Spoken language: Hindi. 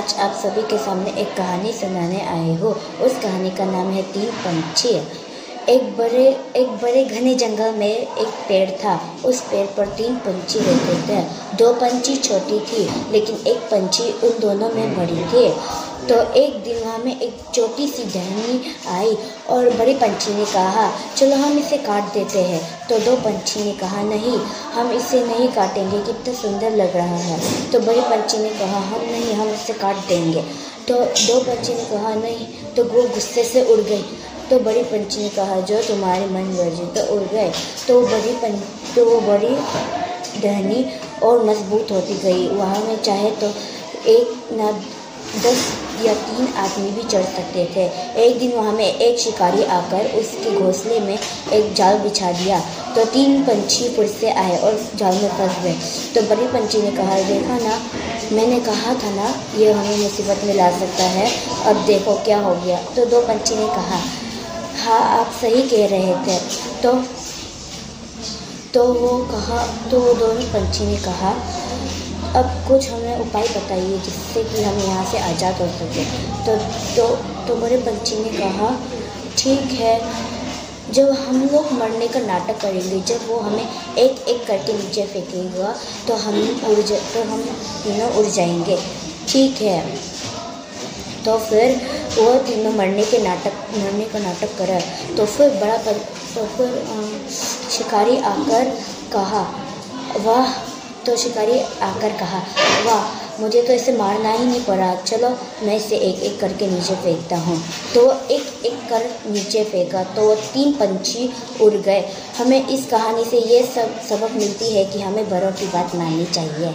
आज आप सभी के सामने एक कहानी सुनाने आए हो। उस कहानी का नाम है तीन पंछी। एक बड़े घने जंगल में एक पेड़ था। उस पेड़ पर तीन पंछी रहते थे। दो पंछी छोटी थी, लेकिन एक पंछी उन दोनों में बड़ी थी। तो एक दिन वहाँ में एक छोटी सी टहनी आई और बड़े पंछी ने कहा, चलो हम इसे काट देते हैं। तो दो पंछी ने कहा, नहीं, हम इसे नहीं काटेंगे, कितना सुंदर लग रहा है। तो बड़े पंछी ने कहा, हम इसे काट देंगे। तो दो पंछी ने कहा, नहीं। तो वो गुस्से से उड़ गई। तो बड़ी पंछी ने कहा, जो तुम्हारे मन मर्जी। तो उड़ गए। तो वो बड़ी टहनी और मजबूत होती गई। वहाँ में चाहे तो एक ना 10 या 3 आदमी भी चढ़ सकते थे। एक दिन वहाँ में एक शिकारी आकर उसके घोंसले में एक जाल बिछा दिया। तो तीन पंछी फिर से आए और जाल में फंस गए। तो बड़ी पंछी ने कहा, देखा ना, मैंने कहा था ना, ये हमें मुसीबत में ला सकता है। अब देखो क्या हो गया। तो दो पंछी ने कहा, हाँ, आप सही कह रहे थे। तो वो दोनों पंछी ने कहा, अब कुछ हमें उपाय बताइए जिससे कि हम यहाँ से आज़ाद हो सके। तो बड़े पंछी ने कहा, ठीक है, जब हम लोग मरने का नाटक करेंगे, जब वो हमें एक एक करके नीचे फेंकेगा तो हम तीनों उड़ जाएंगे। ठीक है। तो फिर वो तीनों मरने का नाटक करा। तो फिर शिकारी आकर कहा, वाह, मुझे तो इसे मारना ही नहीं पड़ा। चलो मैं इसे एक एक करके नीचे फेंकता हूँ। तो एक एक कर नीचे फेंका तो वो तीन पंछी उड़ गए। हमें इस कहानी से ये सब सबक मिलती है कि हमें बड़ों की बात माननी चाहिए।